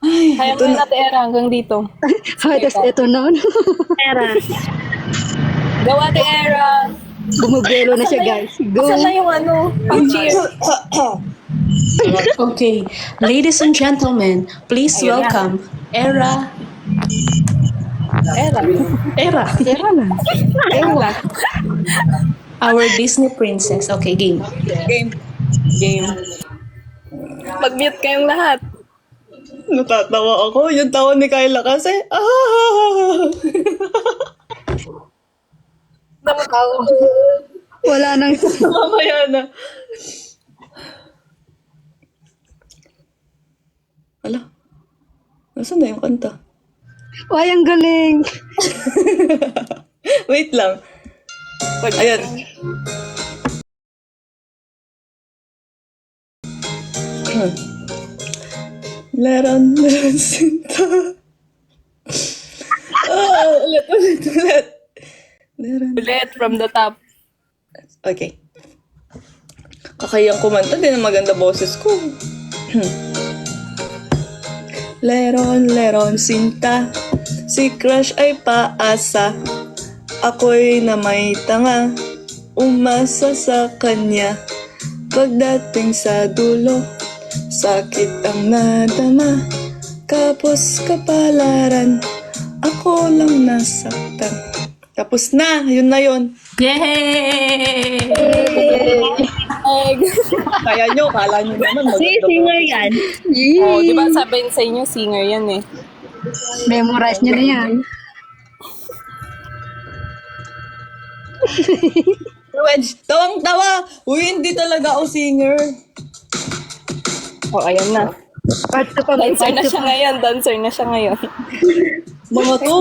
Ay, Kaya ito mo na. na Era hanggang dito. Tapos ito na. Era. Gawa Ate Era. Bumubelo na siya, guys. Go! Asan na yung ano, pang-cheer? Okay, ladies and gentlemen, please Ayun na. welcome Era. Era. Era, Tira na. Ewa. our Disney princess. Okay, game. Game. Game. Mag-mute kayong lahat. Natatawa ako. Yung tawa ni Kyla kasi. Ah! Namatawa. Wala nang... Mamaya na. Ala. Nasaan na yung kanta? Ay, ang galing! Wait lang. Ayan. Leron Sinta. Ulit. Leron. Ulit from the top. Okay. Kakayang kumanta din ang maganda boses ko. Leron sinta, si crush ay paasa. Ako'y na may tanga, umasa sa kanya. Pagdating sa dulo, sakit ang nadama. Kapos kapalaran, ako lang nasaktan. Tapos na, yun na yun. Yay! Egg. Kaya nyo, kala nyo naman Si maganda singer yan. Oh, di ba sabihin sa inyo, singer yan eh. Memorize niya na yan. Wedge, tawang-tawa! Uy, hindi talaga ako singer. Oh, ayan na. Part 2 pa. Dancer Part na 2 siya pa. ngayon, dancer na siya ngayon. Mga to.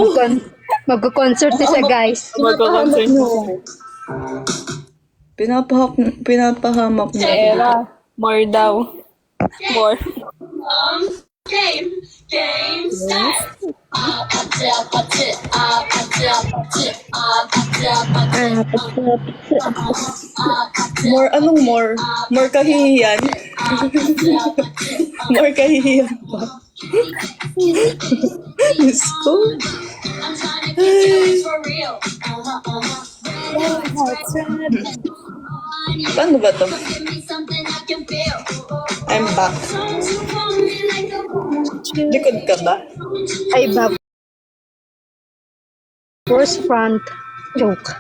Magko-concert na siya, guys. Mag-concert na siya. Pinapahamak Si niya. Era, more daw. More. More, anong more? More kahihiyan? More kahihiyan pa. Diyos ko. Ay. Paano ba to? I'm back. Likod ka ba? Ay, bab. First front. Joke.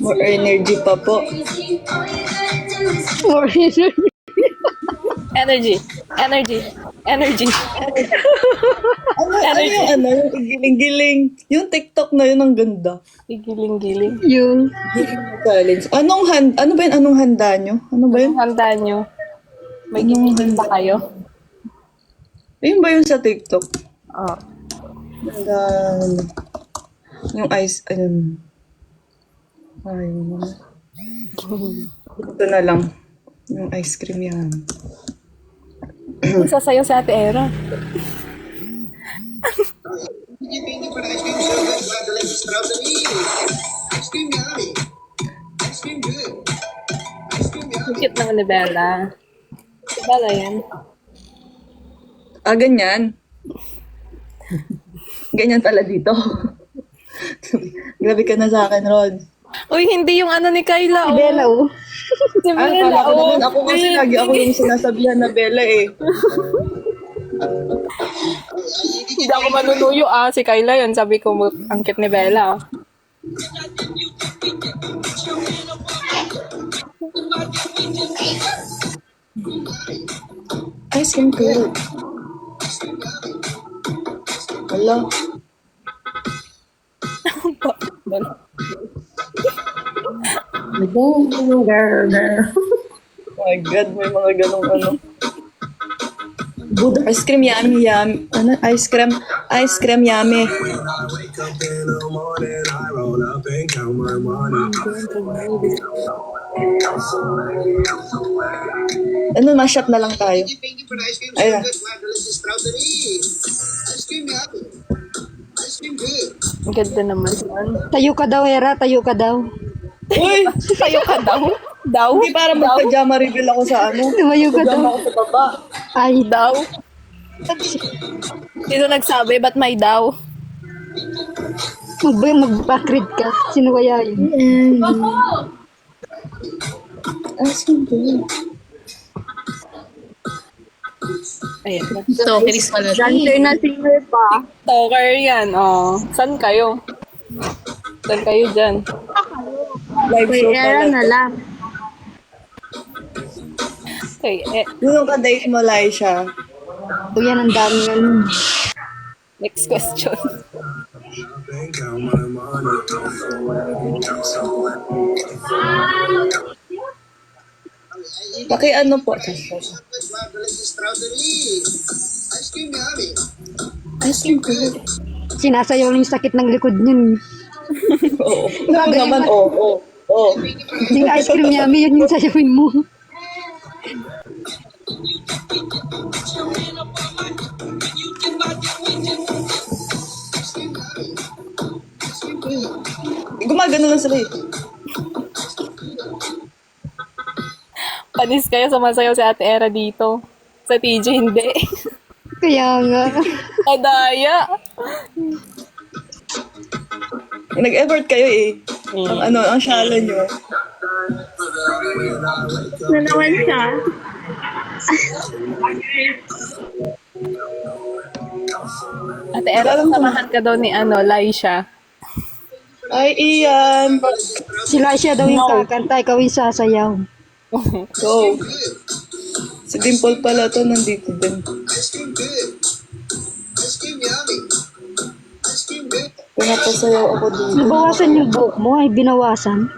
More energy pa po. Or Energy. Energy. Energy. Ano yung ano? Yung giling-giling. Yung TikTok na yun, ang ganda. Giling-giling. yung... Challenge. Ano ba yun? Anong handa nyo? Ano ba yun? Handa nyo. May giling ba kayo? Ayun ba yun sa TikTok? Oh. Handa... Yung ice... Ayun. Ayun. Ito na lang. Yung ice cream yan. Sasayaw sa Ate Era. Ang cute naman ni Bella. Si Bella yan. Ah, ganyan. Ganyan pala dito. Grabe ka na sa akin, Rod. Uy, hindi yung ano ni Kyla. Si Bella, oh. Si Ah, Bella, kala ko naman. oh. Ako kasi lagi ako yung sinasabihan na Bella eh. Hindi ako manunuyo Si Kyla yun. Sabi ko, ang cute ni Bella. Ice cream good. Hala. Oh my God, may mga ganong ano. Good ice cream yummy yummy. Ano? Ice cream yummy. Wake up in the morning, I roll up and count my money. Ano, mashup na lang tayo. Thank you for the ice cream. Ayun. So good, wow, delicious strawberry. Ice cream yummy. Ice cream Ang ganda naman yan. Tayo ka daw, Hera. Tayo ka daw. Uy! Tayo ka daw? Daw? Hindi para magpa-jama reveal ako sa ano. Tumayo ka daw. Pajama ako sa baba. Ay, Daw? Sino nagsabi? Ba't may daw? mag-backread ka. Sino kaya yun? Ayan. So, Chris pala. Dancer na singer pa. Stalker yan, oh. Saan kayo? Saan kayo dyan? Live show pala. lang. Okay, Yung ka-date mo, Laisha. O yan, ang dami nga nun. next question. Think how my money. Ano po? Sinasayaw lang yung sakit ng likod niyan. Oo. Ako naman, oo. Yung ice cream yummy, yun yung sayawin mo. Gumagano lang sila eh. Panis kayo, sumasayaw si Ate Era dito. Sa TJ, hindi. Kaya nga. Adaya. Nag-effort kayo eh. Ang shallow nyo. Nanawan siya. Ate Era, samahan ka daw ni Laisha. Ay, Ian. Sila siya daw yung kakanta, ikaw yung sasayaw. Go. Si Dimple pala to, nandito din. Pinapasayaw ako dito. Nabawasan yung buhok mo, ay binawasan.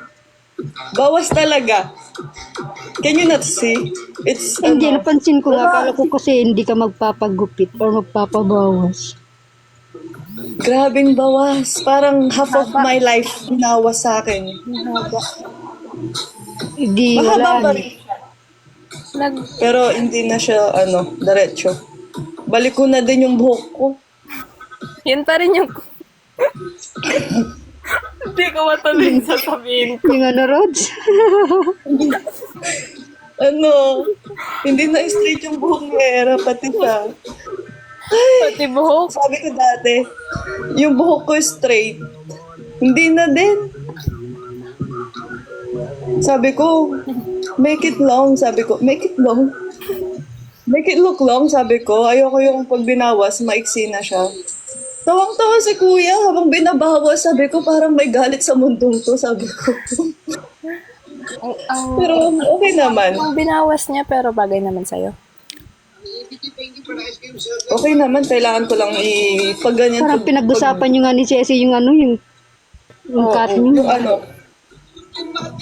Bawas talaga. Can you not see? It's, Hindi, napansin ko nga, kala ko kasi hindi ka magpapagupit or magpapabawas. grabing bawas. Parang half of my life binawas sa akin. Hindi, Mahaba wala. pa rin. Pero hindi na siya, diretso. Balik ko na din yung buhok ko. Yan pa rin yung... Hindi ko matuloy sasabihin ko. Yung Rods? Hindi na straight yung buhok ni Era, pati siya. Pati buhok. Sabi ko dati, yung buhok ko straight. Hindi na din. Sabi ko, make it long. Sabi ko, make it long. Make it look long, sabi ko. Ayoko yung pag binawas, maiksi na siya. Tawang-tawa si kuya habang binabawas. Sabi ko, parang may galit sa mundong to, sabi ko. Pero okay naman. Ang binawas niya pero bagay naman sa'yo. Okay naman, kailangan ko lang pag ganyan. Parang pinag-usapan nyo nga ni Ceci yung yung cut Yung niyo.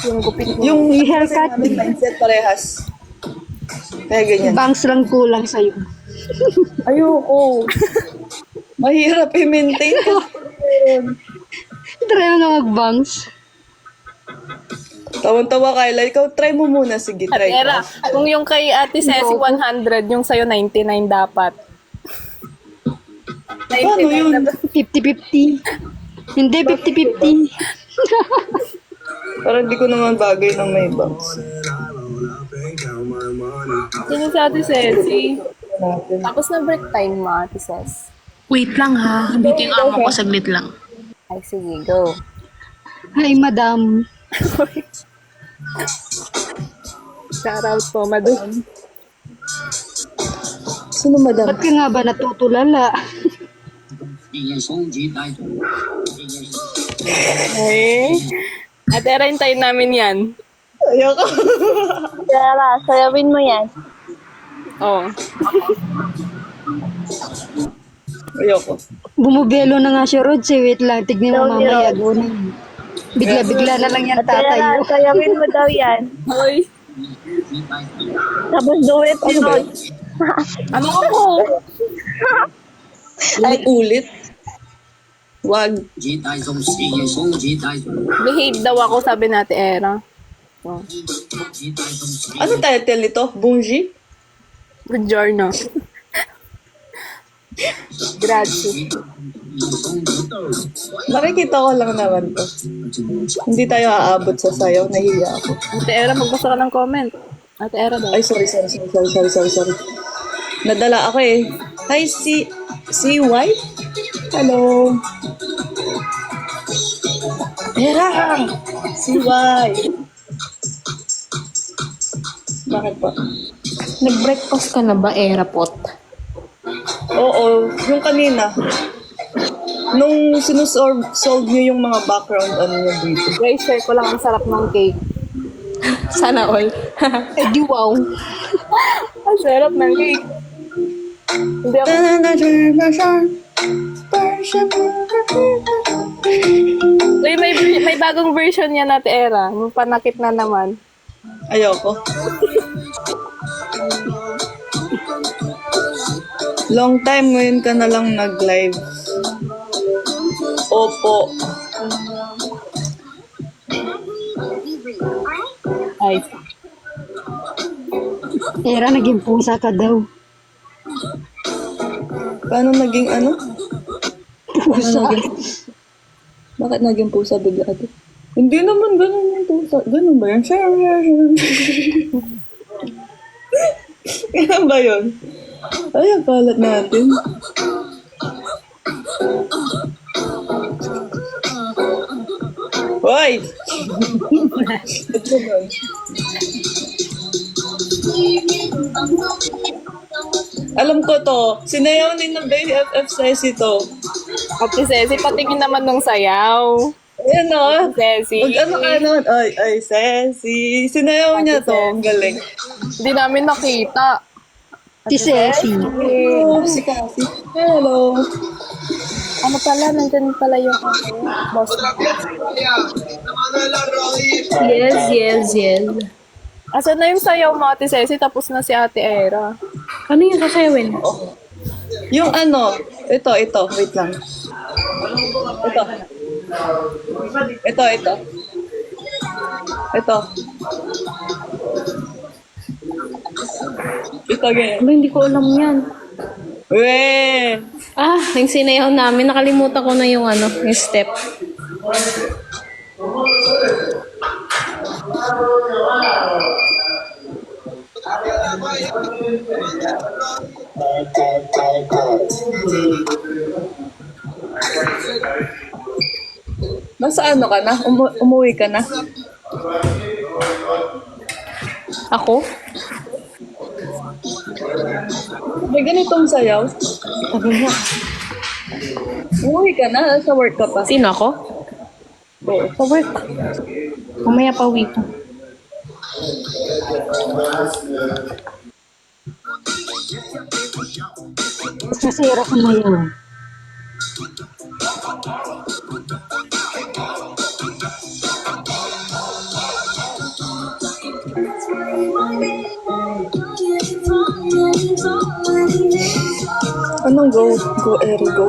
Yung gupit mo. Yung haircut. namin mindset parehas. Kaya ganyan. Bangs lang kulang sa'yo. Ayoko. Mahirap i-maintain. Try mo nga mag-bangs. Tawan-tawa, Kyla. Ikaw, try mo muna. Sige, Ate try Era, kung yung kay Ate Ceci 100, yung sa'yo 99 dapat. Paano yun? 50-50. Hindi, 50-50. Parang di ko naman bagay ng may bangs. Sino si Ate Ceci? Tapos na break time mo, Ate Ceci. Wait lang ha. Dito yung amo ko, saglit lang. Ay, sige, go. Hi, madam. Shout out po, madam. Sino madam? Ba't ka nga ba natutulala? Hey. Ate Era, hintayin namin yan. Ayoko. Tara, sayawin mo yan. Oh. Ayoko. Bumubelo na nga siya, Rods. Wait lang, tignan mo mamaya. Bigla-bigla na lang yan Tara, tatayo. sayawin mo daw yan. Hoy. Tapos duwit si Rod. Ano ako? Ulit-ulit. Wag. Behave daw ako, sabi natin Era. Oh. Ano title nito? Bunji? Good journal. Grazie. Nakikita ko lang naman to. Hindi tayo aabot sa sayaw. Nahiya ako. Ate Era, magbasa ka ng comment. Ate Era daw. Ay, sorry. Nadala ako eh. Hi, CY? Hello. Era! CY! Bakit pa? Nag-breakfast ka na ba, Erapot? Oo, yung kanina. Nung solve niyo yung mga background ano niyo dito. Guys, share ko lang ang sarap ng cake. Sana all. Eh di wow. Ang sarap ng cake. Hindi ako, may bagong version yan, Ate Era. Yung panakit na naman. Ayoko. Long time ngayon ka na lang nag-live. Opo. Ay. Era, naging pusa ka daw. Paano naging ano? Pusa. Bakit naging pusa bigla ito? Hindi naman ganun yung pusa. Ganun ba yun? Share. Ganun ba yun? Ay, ang kalat natin. Hoy! Ba't ganun? Alam ko to. Sinayaw ni ng BFF says ito. Ate Ceci, patingin naman nung sayaw. Ayan o. Ceci. Mag-ano ka naman? Ay, Ceci. Sinayaw niya to. Ang galing. Hindi namin nakita. Si Ceci. Oh, si Cassie. Hello. Ano pala, nandyan pala yung boss. Yes. Asan na yung sayaw mo, Ate Ceci? Tapos na si Ate Era. Ano yung sasayawin? Yung ano, ito. Wait lang. Ito. Ito, ganyan. Ano, hindi ko alam yan. Weh! Yung sinayaw namin, nakalimutan ko na yung yung step. Nasa ano ka na? Umuwi ka na? Ako? May ganitong sayaw? Sabi nga. Umuwi ka na? Sa work ka pa? Sino ako? Oo. Sa work. Mamaya pa uwi ko. Nasira ko na yun. Anong go? Go, Eri, go.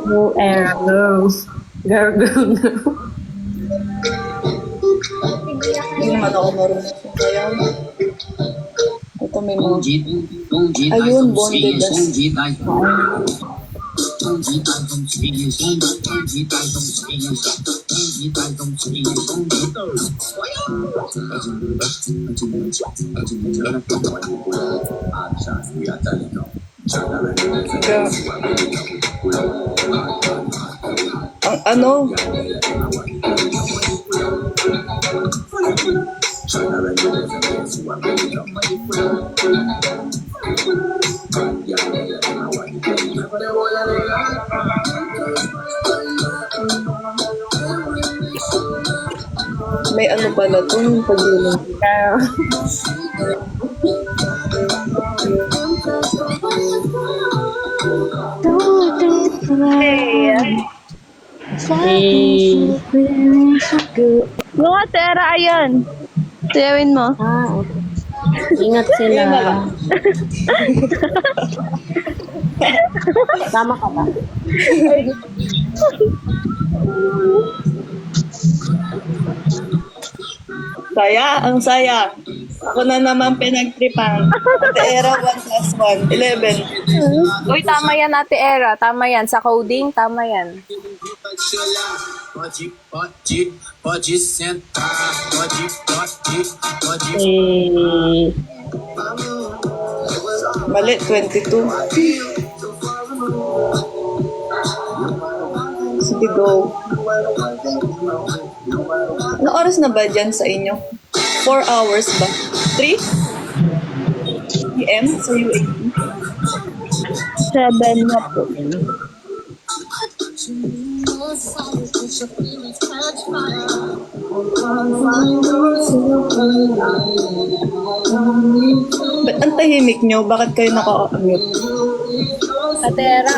Go, air, go. Go. Hindi naman ako marunong sa sayaw. Ito may mga... Ayun, bonded us. Ang ano? May ano pala ito, yung pag-inom. Mga Tera, ayun. Sayawin mo. Okay. Ingat sila. Tama ka ba? Saya, ang saya. Ako na naman pinagtripan. Ate Era, 1 plus 1. 11. Uy, tama yan, Ate Era. Tama yan. Sa coding, tama yan. Pode sentar, pode. Mali, 22. Sige, go. Ano oras na ba dyan sa inyo? 4 hours ba? 3 p.m. sa UAE? 7 na po. Ba't ang tahimik nyo? Bakit kayo naka-mute? Ate Era,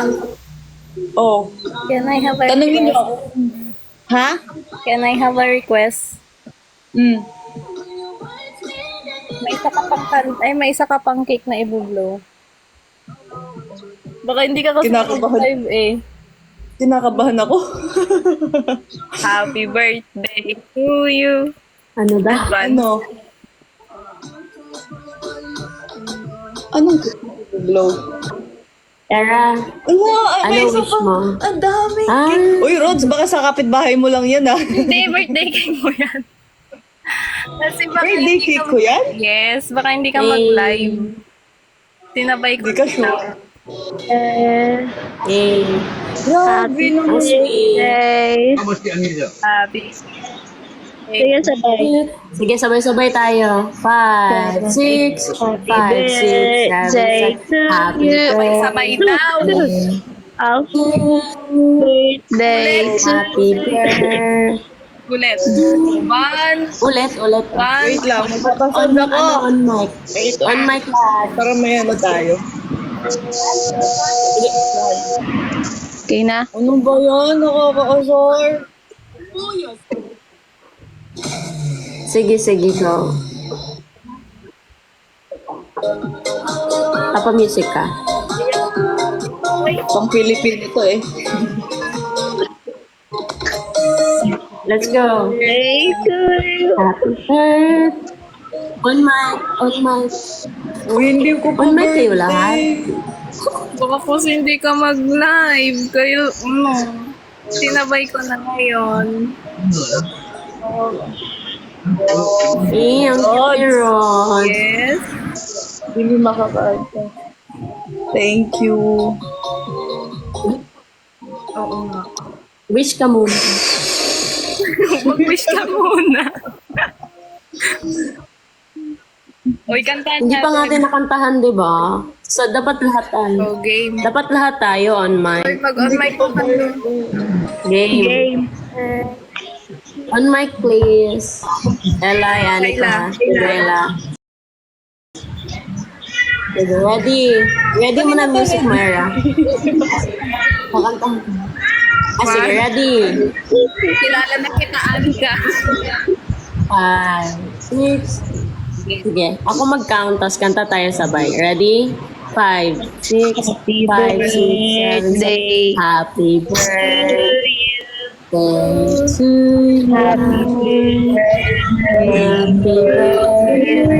Oh, can I have a tanungin nyo request? ako. Ha? Can I have a request? Hmm. May isa ka pang cake na i-blow. Baka hindi ka kasi Kinakabahan. live eh. Kinakabahan ako. Happy birthday to you. Ano ba? Ano? Anong blow? Era, May ano isa wish pa. mo? Ang dami. Ah. Uy, Rods, baka sa kapitbahay mo lang yan, ah. Hindi, birthday cake mo yan. Kasi baka Birthday hindi cake ka- ko yan? Yes, baka hindi ka mag-live. Sinabay ko. Hindi ka sure. Eh, Grabe naman. ang sweet. Yay! Happy. Sige, sabay. Sige, sabay-sabay tayo. 5, 6, 5, 6, 7, Happy Sabay daw. Happy birthday to Happy birthday. Ulit. Ulit. Wait lang, magpapasod On, ako. on mic. On mic lahat. Para may ano tayo. Okay na. Ano ba yan? Nakaka-asar. Sige, go. Music ka. Pang Pilipino to eh. Let's go. Birthday to you. Happy birthday. On mic. Uy, hindi ko pa On mic kayo birthday. lahat? Baka po hindi ka mag-live. Kayo, sinabay ko na ngayon. Ang cute ni Rod. Yes. Hindi makakaanta. Thank you. Oo nga. Wish ka muna. Mag-wish ka muna. Uy, kantahan Hindi pa natin nakantahan, di ba? So, dapat lahat tayo. So, game. Dapat lahat tayo on mic. Uy, mag-on mic ko ka. Game. On mic, please. Ella, Yanika, Ella. Sige, ready. Ready mo na music, Myra. Kakantahan. Sige, ready. Kilala na kita, Anika. 5, 6. Sige, ako mag-count, tapos kanta tayo sabay. Ready? 5, 6, 5, 6, 7, 8. Happy birthday to you. Happy birthday.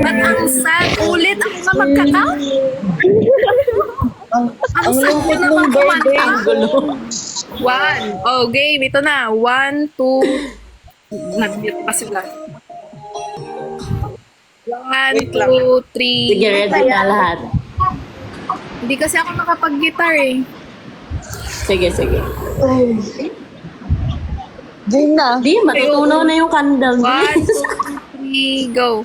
Ba't ang sad? Ulit ako na magka-count? Ang lungkot ng birthday. One. Oh, game. Ito na. 1, 2. Nag-mute pa sila. 1, 2, 3. Sige, ready na lahat. Hindi kasi ako nakapag-guitar eh. Sige. Game na. Di, matutunaw na yung candle. 1, 2, 3, go.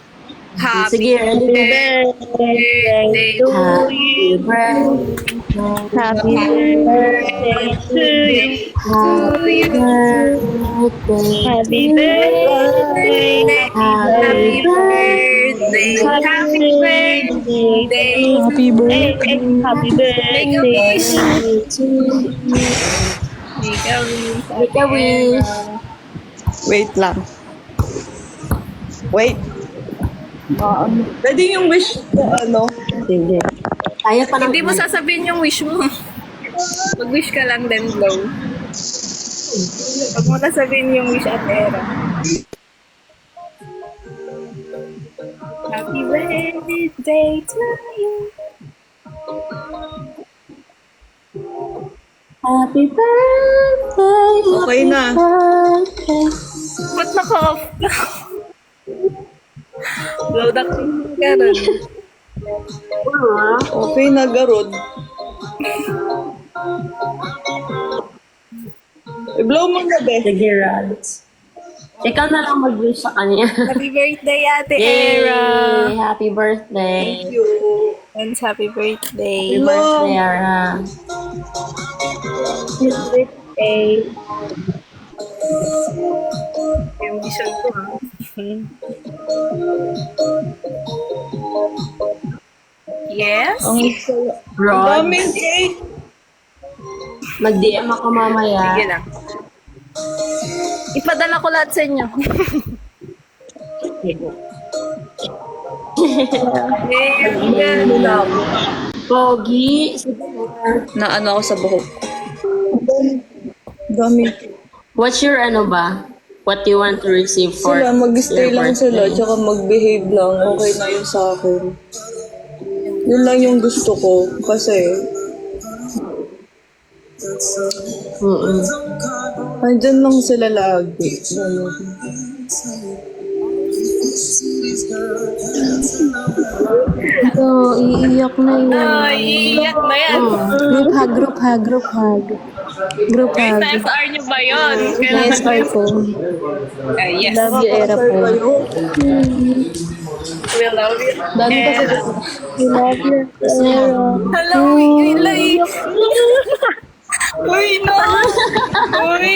Happy Sige, ready. birthday to Happy birthday. Happy birthday to you. Happy birthday. Happy birthday. Happy birthday. Happy birthday. Happy birthday. Happy Make a wish. birthday. Make a wish. Make a wish. Wait lang. Wait. Pwede yung wish ko, ano? Sige. Kaya pa ng... Hindi mo sasabihin yung wish mo. Mag-wish ka lang then blow. Huwag mo na sabihin yung wish at era. birthday to you. Happy birthday. Okay na. Birthday. Ba't naka-off ka? Load up ka rin. Okay na, Garod. I-blow mo na, be. Sige, Rods. Ikaw na lang mag-wish sa kanya. Happy birthday, Ate Yay! Era. Happy birthday. Thank you. And happy birthday. Happy birthday, Ara. birthday. Yung vision ko, ha? Yes? Ang Rod, daming cake. mag-DM ako mamaya. Sige lang. Ipadala ko lahat sa inyo. Pogi. Na ano ako sa buhok. Daming cake. What's your ano ba? What you want to receive for Sila, mag-stay your lang sila, birthday? tsaka mag-behave lang. Okay na yun sa akin. Yun lang yung gusto ko. Kasi, Mm-mm. andyan lang sila lagi. Ganun. Ito, iiyak na yun. Ay, iiyak na yan. Group hug, group hug, group hug. Group hug. SR nyo ba yun? Yes, Kailangan ko. Ay, yes. Love you, Era po. We love you. Dami kasi. We love you, Era. Hello, Ilay. Uy, no. Uy.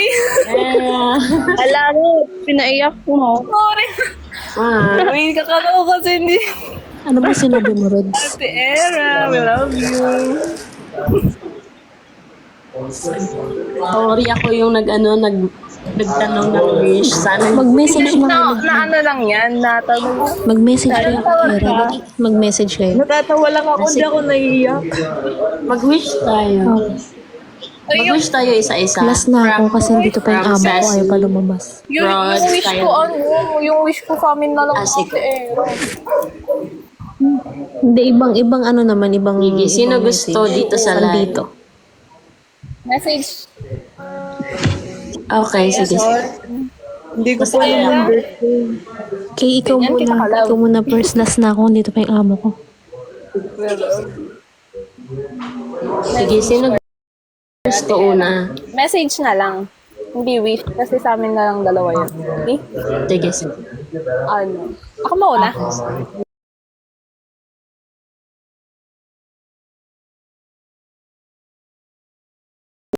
Alam mo, pinaiyak mo. Sorry. Ah, Uy, kakalaw kasi hindi. Ano ba sinabi mo, Rods? Ate Era, we love you. sorry ako yung nagtanong ng wish. Sana Mag-message na kayo. Na ano lang yan, natanong. Mag-message kayo, Era. Mag-message kayo. Natatawa lang ako, hindi ako naiiyak. mag-wish tayo. Ay, yung, Mag-wish tayo isa-isa. Last na ako kasi dito pa yung amo ko. Ayaw pa lumabas. yung Rod, wish tayo. ko, yung wish ko sa amin na lang, Ah, sige. Ate Era. Hindi, ibang ano naman, ibang... Sige, sino ibang gusto message. dito sa live? Dito. Message. Okay, sige. Hindi ko pa yung birthday. Kay ikaw Ganyan, muna. kita Ikaw muna first. Last na ako. Dito pa yung amo ko. Sige, sino gusto una? Message na lang. Hindi wish. Kasi sa amin na lang dalawa yun. Okay? Sige, sige. Ano? Ako mauna.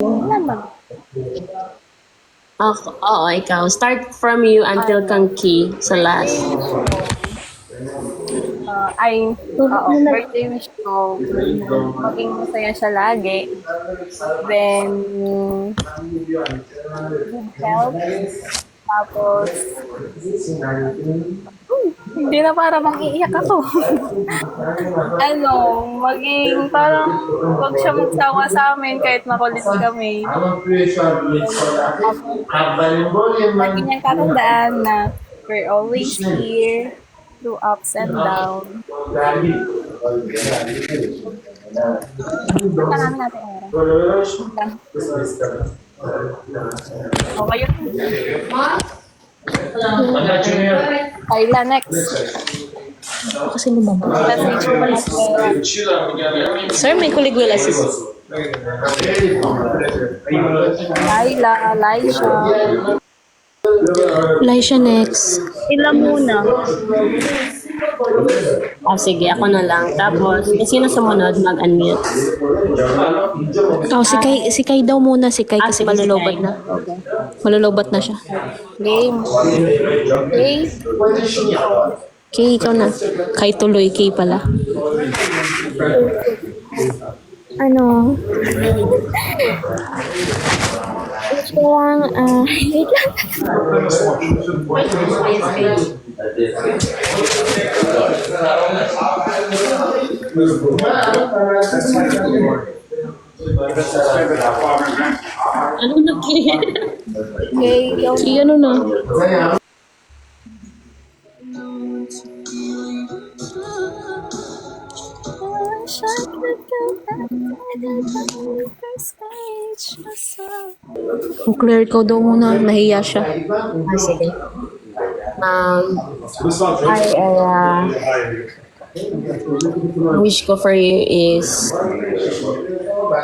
Naman. Ako, oo, ikaw. Start from you until kang key sa last. Birthday wish ko, maging masaya siya lagi. Then, good health. Tapos, hindi na para mag-iiyak ako. Maging parang wag siya magsawa sa amin kahit makulit kami. Lagi niyang katandaan na we're always here through ups and downs. Kailangan natin era. Okay yun. Kayla, next. Ako kasi lumabas. Message mo pala sa Sir, may kuligwila sis. Kayla, Laisha. Laisha next. Ilan muna? Oh, sige, ako na lang. Tapos, sino sumunod mag-unmute? Oh, si Kai daw muna. Si Kai kasi sige, malulobat sige. na. Malulobat na siya. Game. Okay. Kay, ikaw na. Kai tuloy. Kay pala. Ano? Gusto lang, Ano na kaya? Okay. si ano na? Clear ko daw muna. Nahiya siya. Ah, sige. Hi, Ella. Wish ko for you is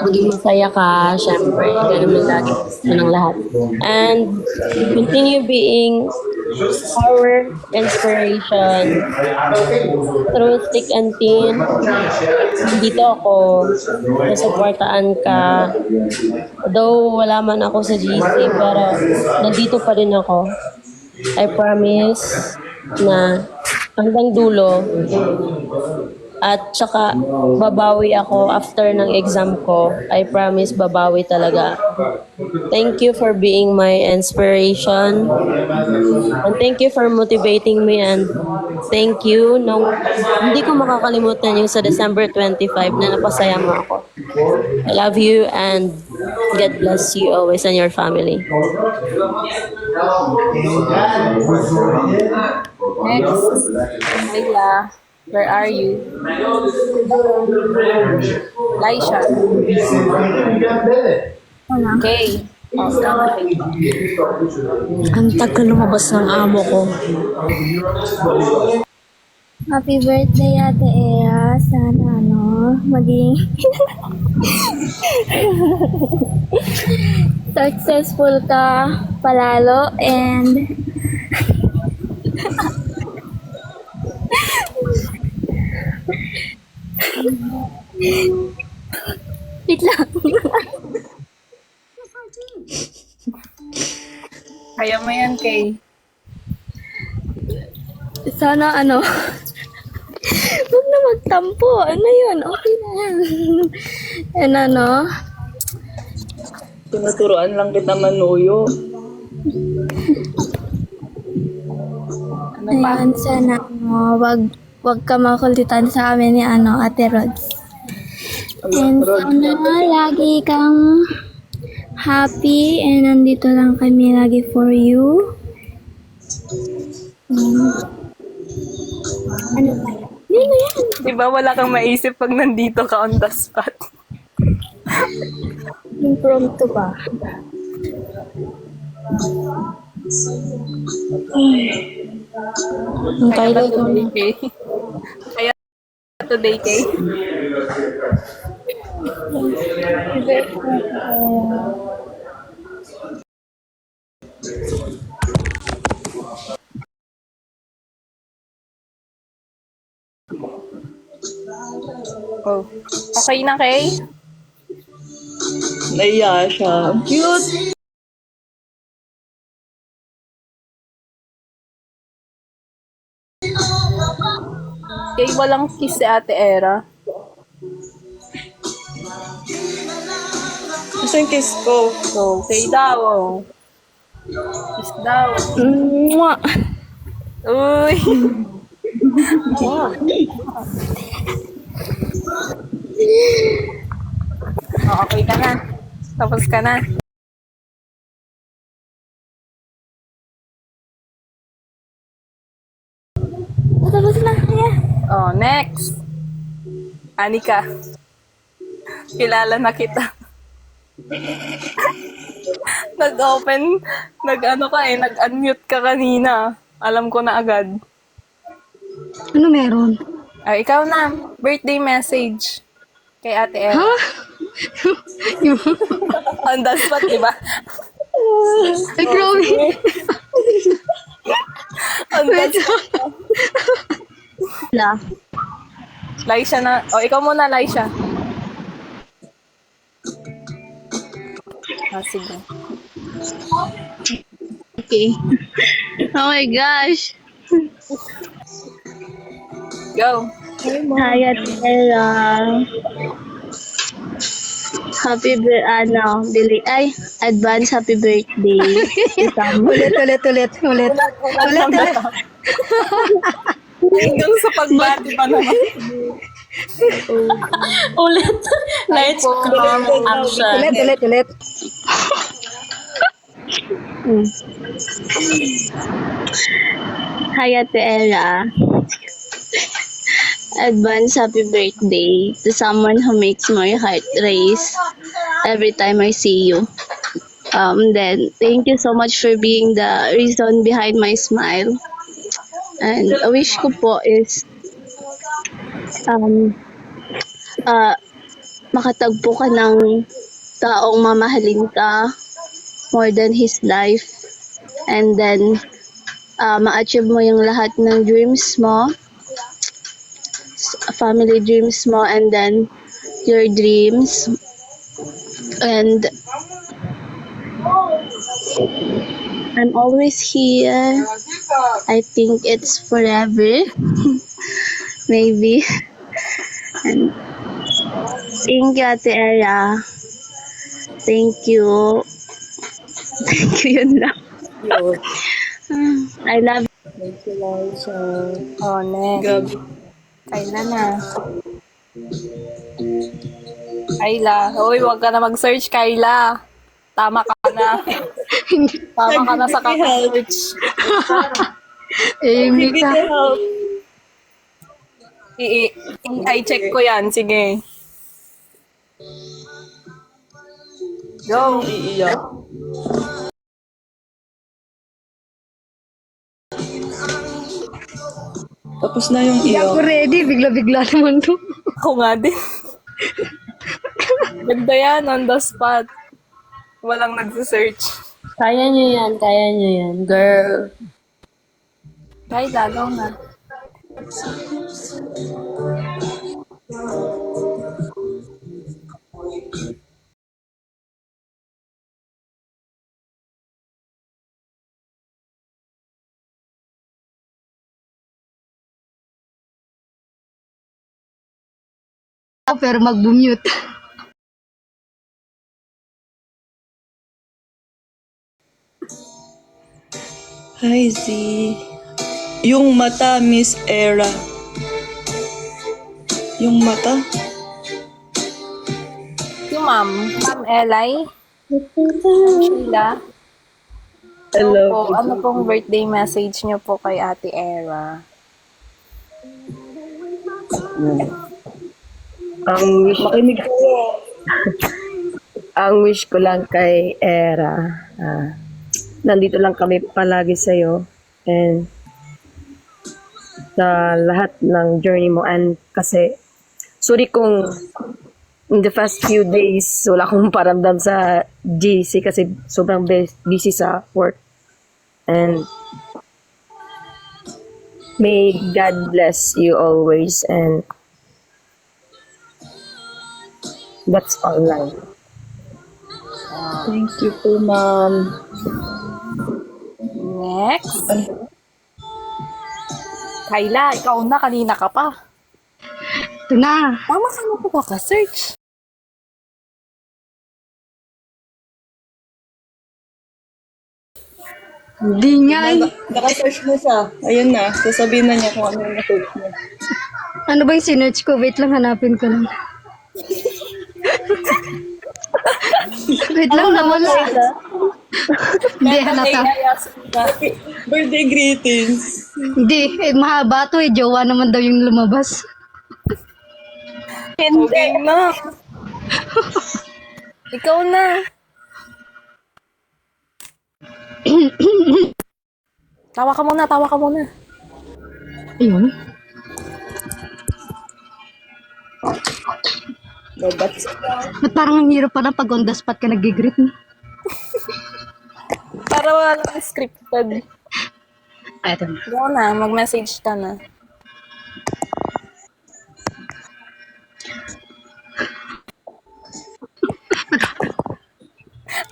maging masaya ka, syempre. Ganun mo lagi gusto ng lahat. And continue being our inspiration through thick and thin. Dito ako, nasuportaan ka. Though wala man ako sa GC, pero nandito pa rin ako. I promise na hanggang dulo. At saka babawi ako after ng exam ko. I promise babawi talaga. Thank you for being my inspiration. And thank you for motivating me, and thank you hindi ko makakalimutan yung sa December 25 na napasaya mo ako. I love you and God bless you always and your family. Next. Ayla, where are you? Laisha. Okay. Ang tagal lumabas ng amo ko. Happy birthday, Ate Ea. Sana, maging successful ka palalo and wait lang. Kaya mo yan, Kay. Sana, huwag na magtampo. Ano yun? Okay na yan. And Tinuturuan lang kita manuyo. ayan, sana, wag ka makulitan sa amin ni, Ate Rods. And sana, lagi kang happy and nandito lang kami lagi for you. Ano ba yan? Yun na yan. Diba wala kang maisip pag nandito ka on the spot? Impromptu ba? Ang Kaya Kyla ba today, Kay? Kaya today, Kay? Oh. Okay na, Kay? Naiya siya. Ang cute! Kay, walang kiss si Ate Era. Gusto yung kiss ko. So, Kay daw. Oh. Kiss daw. Mwah! Uy! Oh, okay ka na. Tapos ka na. Tapos na. Yeah. Oh, next. Anika. Kilala na kita. Nag-open, nag-unmute ka kanina. Alam ko na agad. Ano meron? Ah, ikaw na. Birthday message. Kay Ate Ella. Ha? On the spot, di ba? Ay, grabe. On the spot. Wala. Laisha na. O, ikaw muna, Laisha. Ah, sige. Okay. Oh my gosh. Go. Hi, Ate Ella. Advance happy birthday. Ulit. Hanggang sa pagbati pa naman. Ulit. Lights, calm, action. Ulit. Hi, Ate Ella. advance happy birthday to someone who makes my heart race every time I see you. Then thank you so much for being the reason behind my smile. And a wish ko po is um, uh, makatagpo ka ng taong mamahalin ka more than his life. And then ma-achieve mo yung lahat ng dreams mo, family dreams mo, and then your dreams. And I'm always here. I think it's forever. Maybe. And thank you, Ate Era. Thank you. Thank you, yun lang. I love Oh, next. Gabi. Kayla na. Kayla. Uy, wag ka na mag-search, Kayla. Tama ka na. Tama ka na sa kaka-search. Mika. I-check ko yan. Sige. Go. Iiyak. Tapos na yung iyak. Ready, bigla-bigla naman to. Ako nga din. Ganda yan, on the spot. Walang nagsisearch. Kaya nyo yan, girl. Kayla, go na. Pero mag-mute. Hi, Z. Yung mata, Miss Era. Yung mata? Yung Ma'am Elay. Sheila. Hello. Po, ano pong birthday message niyo po kay Ate Era? Makinig ko. Ang wish ko lang kay Era, nandito lang kami palagi sa'yo and sa lahat ng journey mo. And kasi, sorry kung in the past few days wala akong paramdam sa GC kasi sobrang busy sa work. And may God bless you always, and that's all lang. Thank you po, ma'am. Next. Kayla, ikaw na. Kanina ka pa. Ito na. Tama ka na po ka-search. Hindi nga eh. Naka-search mo siya. Ayun na. Sasabihin na niya kung ano yung na-search niya. Ano ba yung sinerch ko? Wait lang, hanapin ko lang. Wait lang, nawala. Hindi, halata. Birthday greetings. Hindi, mahaba to eh. Jowa naman daw yung lumabas. Okay na. Ikaw na. Tawa ka muna, tawa ka muna. Ayun. Ba't parang ang hirap pa na pag on the spot ka nag-greet mo? Para wala lang scripted. Ito na. Ikaw na, mag-message ka na.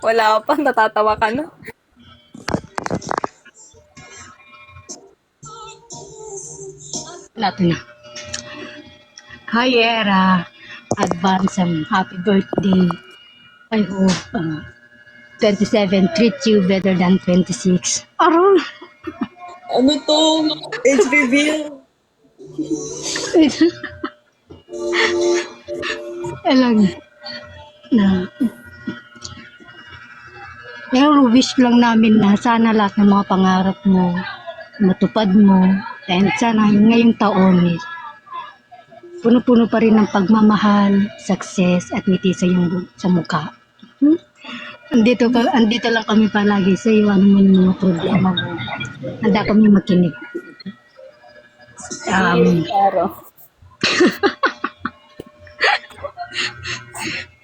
Wala pa, natatawa ka na. Ito na. Hi, Era. Advance happy birthday. I hope 27 treat you better than 26. Aron! Ano to? Age reveal. Alam na. Pero wish lang namin na sana lahat ng mga pangarap mo matupad mo. And sana ngayong taon puno-puno pa rin ng pagmamahal, success, at ngiti sa iyong sa mukha. Hmm? Andito lang kami palagi sa iyo, ano man yung mga problema mo. Handa kami makinig. Claro.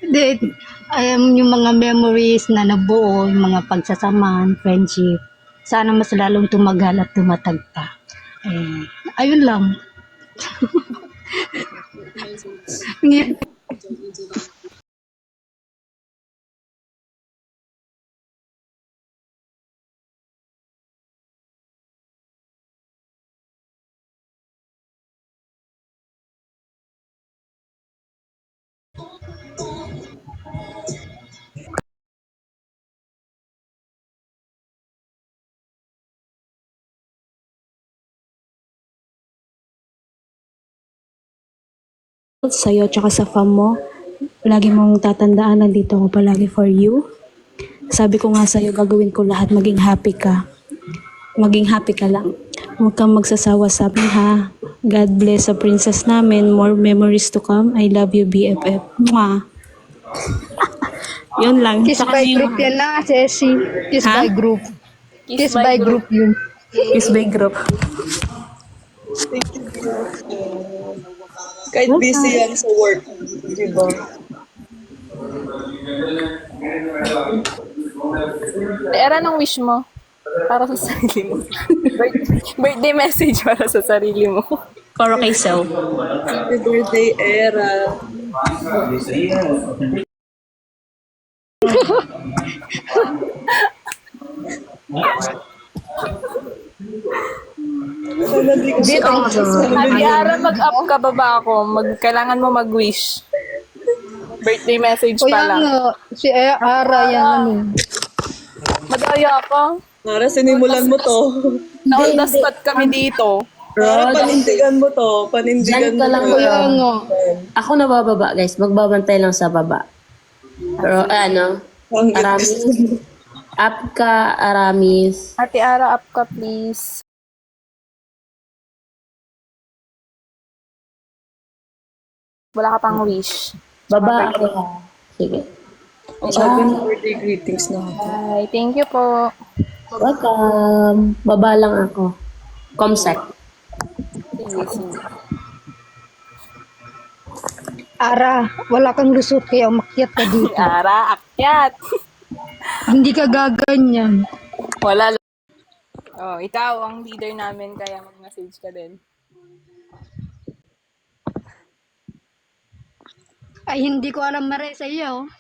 Then, yung mga memories na nabuo, yung mga pagsasamahan, friendship, sana mas lalong tumagal at tumatag pa. Ayun lang. Sa'yo tsaka sa fam mo, lagi mong tatandaan, nandito ako palagi for you. Sabi ko nga sa'yo, gagawin ko lahat, maging happy ka. Maging happy ka lang. Huwag kang magsasawa sa amin, ha. God bless sa princess namin. More memories to come. I love you, BFF. Mwah. Yun lang. Kiss Tsaka by yung- group yan na, Ceci. Kiss Ha? by group. Kiss by group yun. Kiss by group. Kahit busy yan sa work. Diba? Era ng wish mo para sa sarili mo. Birthday message para sa sarili mo. Para kay self. Happy birthday, Era. Sana di ko Mag-iara, mag-up ka ba ba ako? Kailangan mo mag-wish. Birthday message O pa yan lang. nga, si Ara yan ano. Madaya ka. Para sinimulan mo to. Na-on the spot kami dito. Para panindigan mo to. Panindigan Diyan ka mo lang to. Kaya nga. Ako nabababa, guys. Magbabantay lang sa baba. Pero ano, Aramis. Up ka, Aramis. Ate Ara, up ka please. Wala ka pang wish. Baba ako. Sige. Sabi mo birthday greetings na ako. Bye. Thank you po. Welcome. Baba lang ako. Comsec. Sige, sige. Ara, wala kang lusot kaya umakyat ka dito. Ara, akyat. Hindi ka gaganyan. Wala lang. Oh, ikaw ang leader namin kaya mag-message ka din. Ay, hindi ko alam mare sa iyo.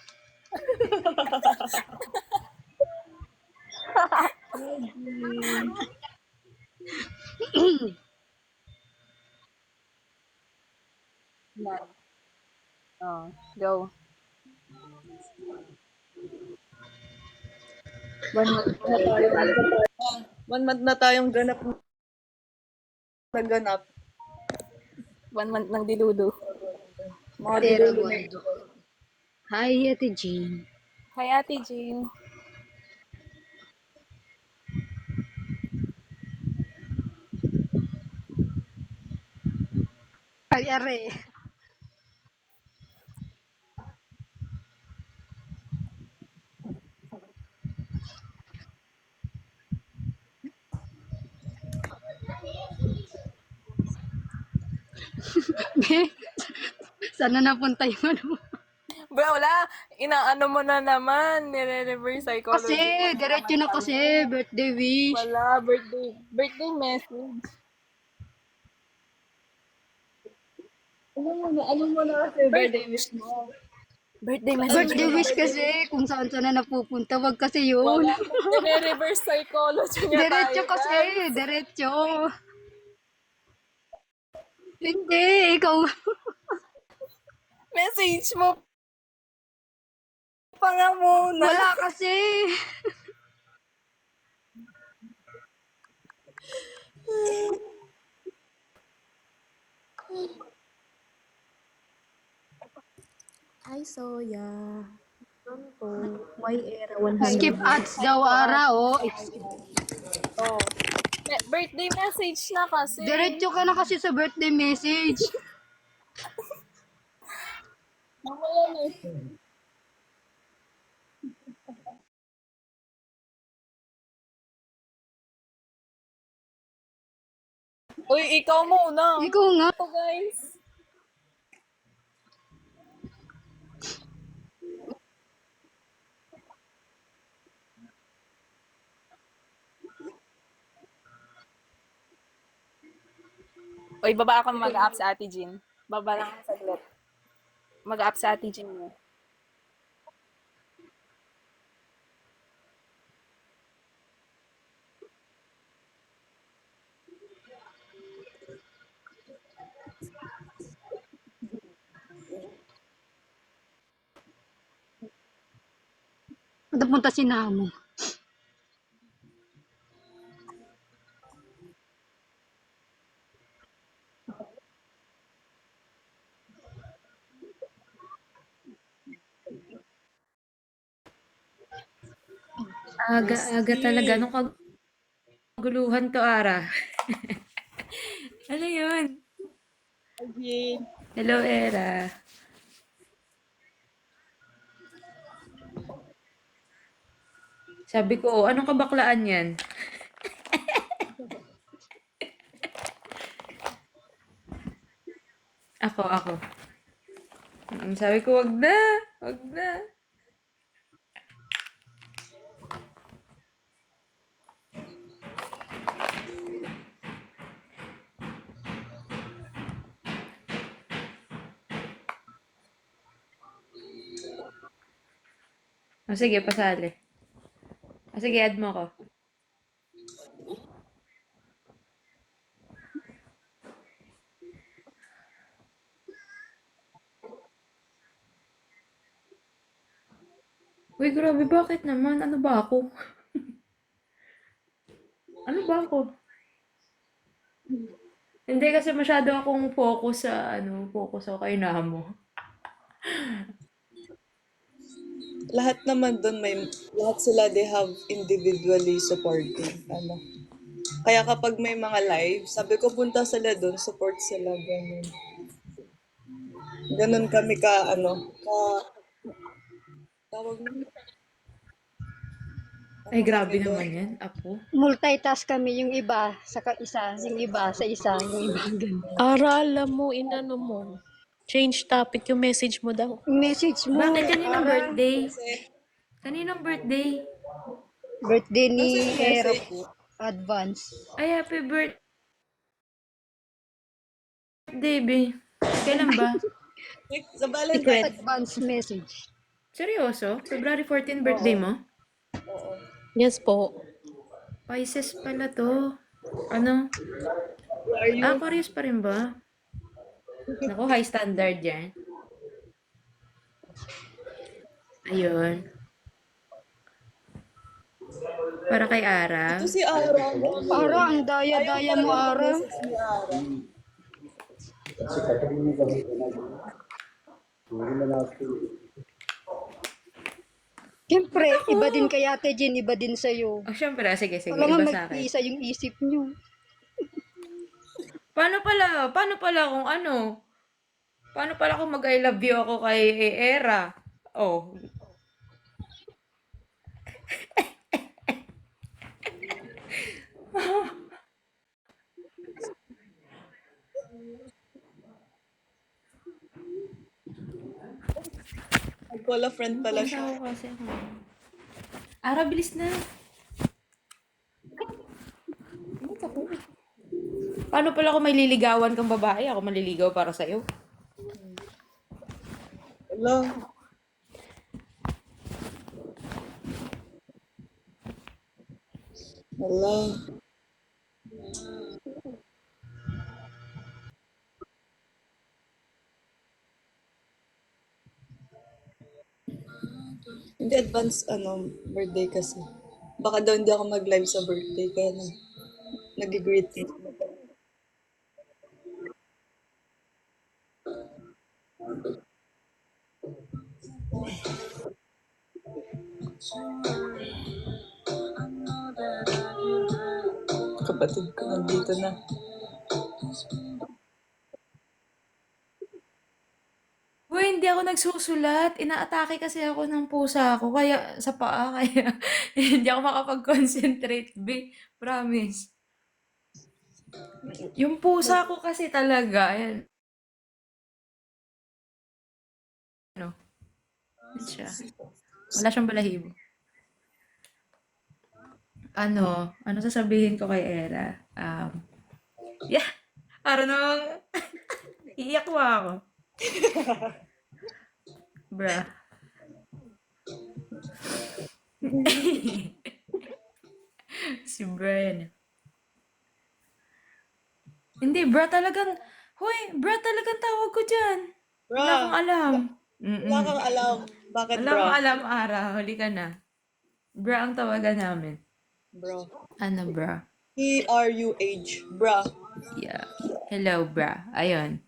Oh, go. One month na tayong ganap na ganap. 1 month ng diludo. Mga Tera dilulo. Guaido. Hi, Ate Jean. Hi, Ate Jean. Ay, are. Sana napunta yung ano. Ba, wala. Inaano mo na naman. Nire-reverse psychology. Kasi, diretso na kasi, birthday wish. Wala, birthday message. Ano mo na kasi birthday wish mo? Birthday message. Birthday wish kasi, kung saan na napupunta, wag kasi yun. Nire-reverse psychology niya Diretso tayo. kasi, diretso. Hindi, ikaw. Message mo pa nga muna. Wala kasi. Hi, Soya. Why era 100? Skip ads daw, Ara, oh. Oh. Birthday message na kasi. Diretso ka na kasi sa birthday message. Uy, ikaw muna. Ikaw nga. Ito, guys. Uy, baba ako mag-up sa Ate Jean. Baba lang ako saglit. Mag-up sa Ate Jean mo. Napunta si Namo. Aga-aga talaga. Anong kaguluhan to, Ara? Ano yun? Hello, Era. Sabi ko, anong kabaklaan yan? Ako. Sabi ko, wag na. Wag na. O sige, pasali. O sige, add mo ko. Uy, grabe, bakit naman? Ano ba ako? Ano ba ako? Hindi kasi masyado akong focus ako kay Namo. Lahat naman doon lahat sila they have individually supporting. Ano. Kaya kapag may mga live, sabi ko punta sila doon, support sila, ganun. Ganun kami tawag mo, Ay, grabe naman yan, Apo. Multitask kami, yung iba sa isa, yung iba sa isa, yung iba ganun. Aralan mo, inano mo. Change topic yung message mo daw. Message mo. Bakit kaninong birthday? kasi Kaninong birthday? Birthday ni Message. Era po. Advance. Ay, happy birthday, baby. Kailan ba? sa Valentine's. Advance message. Seryoso? February 14 birthday mo? Yes po. Pisces pala to. Ano? Are you? Aquarius pa rin ba? Naku, high standard yan. Ayun. Para kay Ara. Ito si Ara. Ara, ang daya-daya mo, Ara. Si Ara. Siyempre, iba din kay Ate Jean, iba din sa'yo. Oh, syempre. Sige. Wala Iba nga sa akin. mag-iisa yung isip nyo. Paano pala kung ano? Paano pala kung mag-I love you ako kay Era? Oh. Nag-call a friend pala siya. Ako kasi. Ara, bilis na. Paano pala kung may liligawan kang babae? Ako maliligaw para sa'yo. Hello. Hello. Hindi advance birthday kasi. Baka daw hindi ako mag-live sa birthday kaya nag-greet. Kapatid ko nandito na. Uy, hindi ako nagsusulat. Inaatake kasi ako ng pusa ko, kaya sa paa, kaya hindi ako makapag-concentrate, be. Promise. Yung pusa ko kasi talaga, ayan, ano, yun siya. Wala siyang balahibo. Ano sasabihin ko kay Era? Yeah, para namang iiyak mo ako. Bruh. Si Brian. Hindi, bruh talagang, hoy, bruh talagang tawag ko dyan. Wala kang Bra, alam. wala Mm-mm. kang alam. Bakit, Wala bra? kang alam, Ara. Huli ka na. Bra ang tawagan namin. Bro. Ano, bra? P-R-U-H. Bra. Yeah. Hello, bra. Ayun.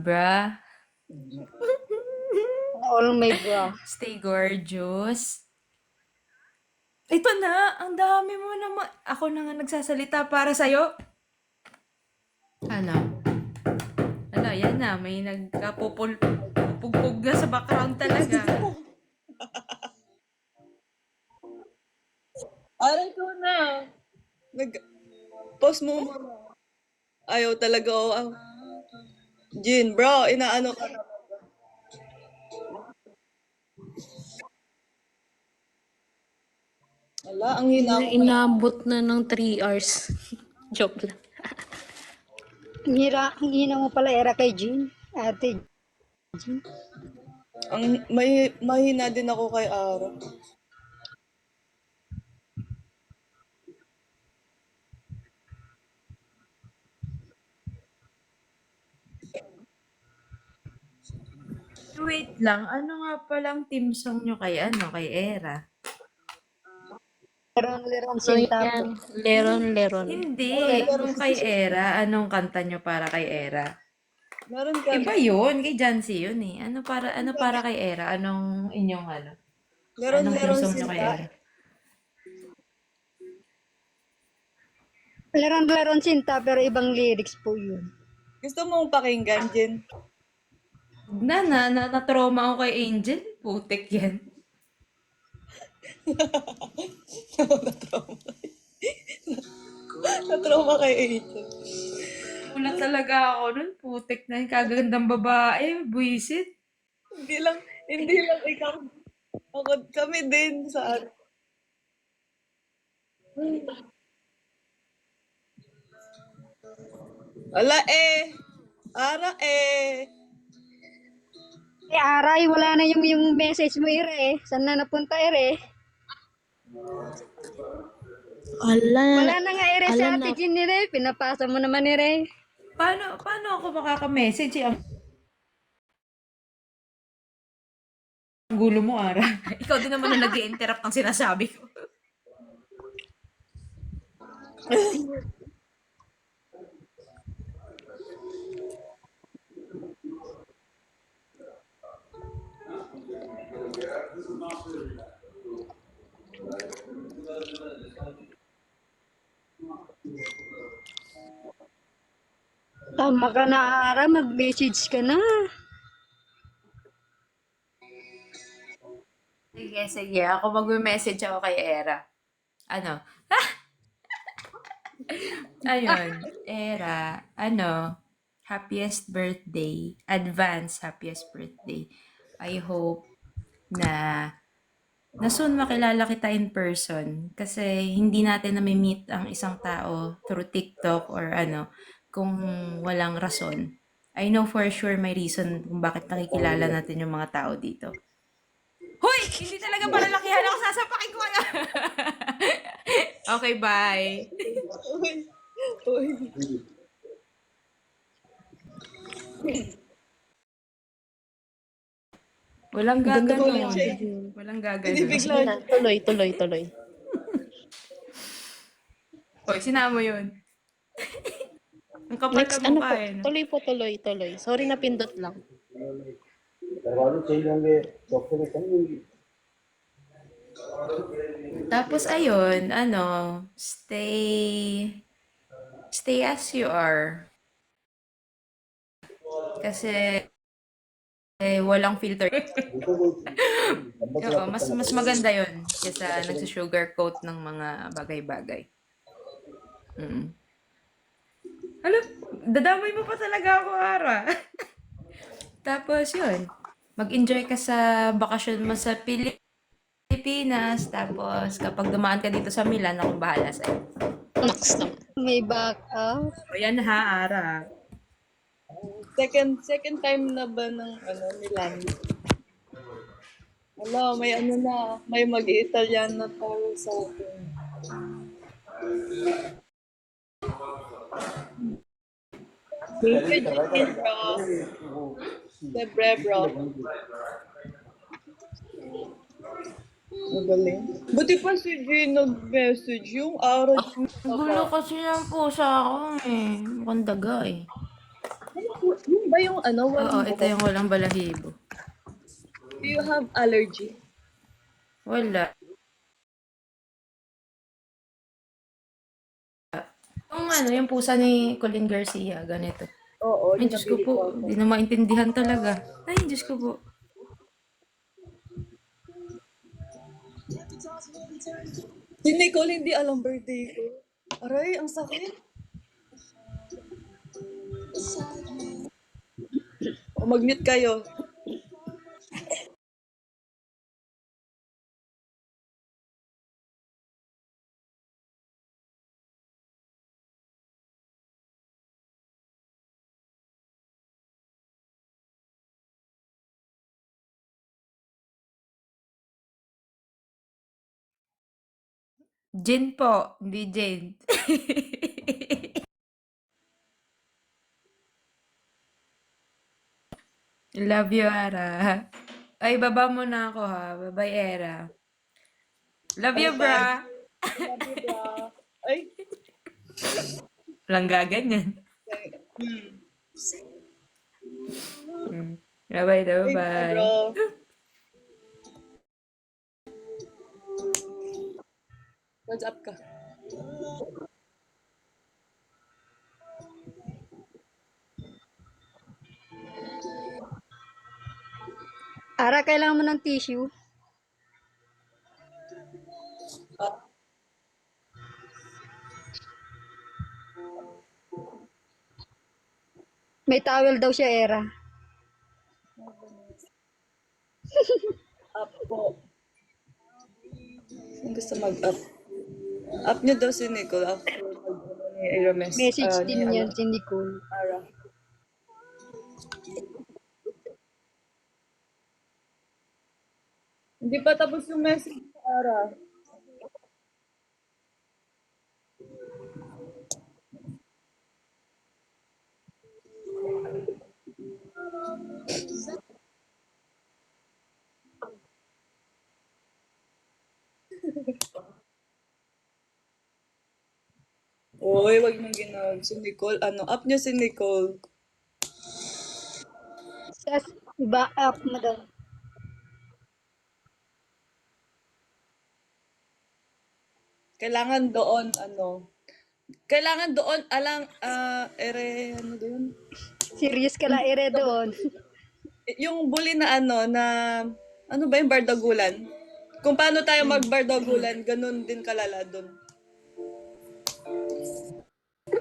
Bra, All my bra. stay gorgeous. Ito na, ang dami mo naman. Ako na nga nagsasalita para sa'yo. Ano? Yan na. May nagkapupugpug na sa background talaga. Aral ko na. Post mo muna. Ayaw talaga. Jin, bro, inaano ka na. Wala, ang hina ko. Inabot na ng 3 hours. Joke lang. Ang hina mo pala era kay Jean. Ate. Mahina din ako kay Ara. Wait lang. Ano nga palang team song nyo kay Era? Leron So sinta yan, po. leron. Hindi. Kung kay Era, anong kanta nyo para kay Era? Meron ka. Iba yun. Kay Jancy yun eh. Ano para kay Era? Anong inyong Anong team Leron song nyo kay sinta. Era? Leron sinta pero ibang lyrics po yun. Gusto mong pakinggan, Jin? Na-trauma ako kay Angel. Putik yan. Natrauma kay Angel. Ulat talaga ako nun. Putik na yung kagandang babae. Buisit. Hindi lang ikaw. Kami din sa ano. Wala eh. Ara eh. Aray, wala na yung message mo ire. Saan na napunta ire? Wala na nga ire sa ate Jean ire. Pinapasa mo naman ire. Paano ako makaka-message? Ang gulo mo, Ara. Ikaw din naman na nag-i-interrupt ng sinasabi ko. Tama ka na, Ara. Mag-message ka na. Sige. Ako mag-message ako kay Era. Ano? Ayun. Era, happiest birthday. Advance happiest birthday. I hope na soon makilala kita in person kasi hindi natin nami-meet ang isang tao through TikTok or kung walang rason. I know for sure may reason kung bakit nakikilala natin yung mga tao dito. Hoy! Hindi talaga palalakihan ako, sasapakin ko kaya. Okay, bye. Uy. Walang gaganon. Walang Hindi gaganon. bigla. Tuloy. Hoy, sinama yun. Ang kapal Next, na mukha eh. No? tuloy. Sorry na pindot lang. Tapos ayun, stay as you are. Kasi walang filter. Oo, mas maganda yun kaysa nagsusugarcoat ng mga bagay-bagay. Mm. Hala, dadamay mo pa talaga ako, Ara. Tapos yun, mag-enjoy ka sa bakasyon mo sa Pilipinas. Tapos kapag dumaan ka dito sa Milan, akong bahala sa'yo. May backup. O yan ha, Ara. Second time na ba ng Milan? Wala, may may mag-Italian na para sa akin. Thank you, Jean, bro. Debre, bro. Magaling. Buti pa si Jean nag-message yung araw. Gulo kasi yan po sa akin eh. Mukhang daga eh. Yung ba yung Oo, ito yung walang balahibo. Do you have allergy? Wala. Yung pusa ni Colin Garcia, ganito. Oo. Ay, Diyos ko po. Hindi na maintindihan talaga. Ay, Diyos ko po. Si Nicole hindi alam birthday ko. Aray, ang sakit. O, mag-mute kayo. Jane po, hindi Jane. Love you, Ara. Ay, baba mo na ako ha. Bye-bye, Era. Love you, bra. Love you, bro. Ay. Walang gaganyan. Hmm. Bye-bye, Thank you, bye-bye. bro. What's up ka? Ara, kailangan mo ng tissue. May towel daw siya, Era. Up po. Saan gusto mag-up? Up niya daw si Nicole after ni Aramis. Message ni din yan si Nicole. Ara. Hindi pa tapos yung message sa Ara. Uy, wag mong ginawag si Nicole. Up niya si Nicole. I-back mo daw. Kailangan doon, kailangan doon, ano doon? Serious ka lang, Ere, doon. Yung bully na ano ba yung bardagulan? Kung paano tayo magbardagulan, ganun din kalala doon.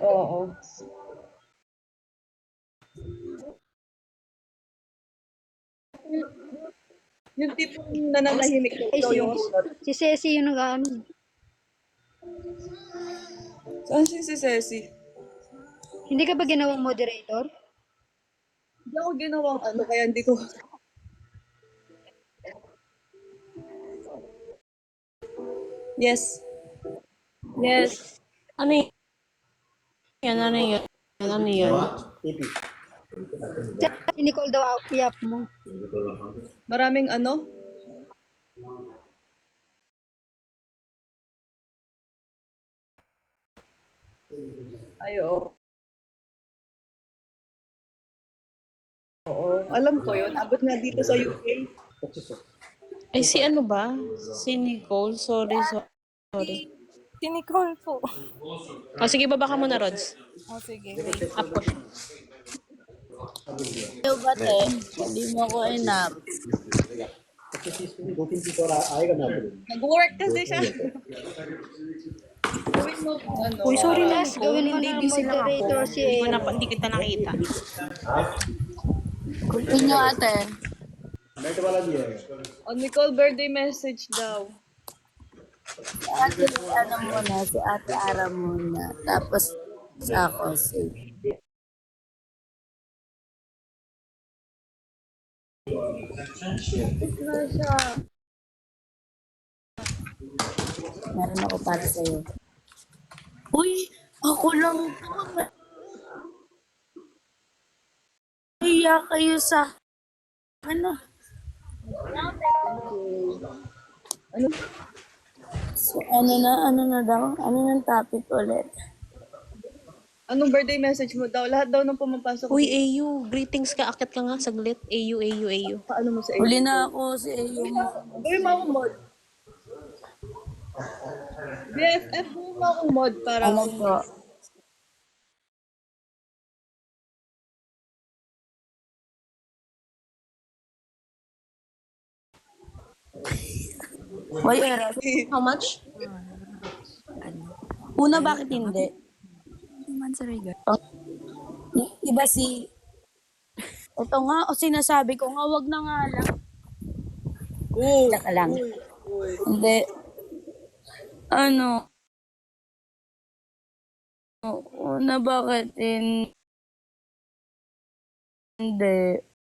Oo. Yung tipong nananahimik daw yung bunot. Si Ceci yung nag-ano. Saan si Ceci? Hindi ka ba ginawang moderator? Hindi ako ginawang kaya hindi ko. Yes. Yes. Ano yun? Ano yun? Ano yun? Si Nicole daw, i-up mo. Maraming Ay, oo. Oo. Alam ko yun. Abot nga dito sa UK. Ay, si ano ba? Si Nicole? Sorry. Si Nicole po. O, sige, baba ka muna, Rods. Oh, sige. Up ko siya. Ikaw ba, te? Hindi mo ko enough. Nag-work kasi siya. Gawin mo ano. Uy, sorry na. Plus, gawin mo na moderator si Hindi kita nakita. Continue, ate. Oh, Nicole, birthday message daw. Si ate, ano muna, si ate Ara muna. Tapos, ako, si... Meron ako para sa'yo. Uy, ako lang to. Iya kayo sa... Ano? So, ano na daw? Ano ng topic ulit? Anong birthday message mo daw? Lahat daw nung pumapasok. Uy, AU, greetings ka. Akit ka nga saglit. AU. Paano mo sa Huli na ako si Ayo. Gawin mo akong mod. BFF, gawin mo akong mod para Ano po? Why, Era? How much? Una, bakit hindi? Iba si... Ito nga, o sinasabi ko nga, wag na nga lang. Tsaka lang. Hindi. Ano? Una, bakit hindi?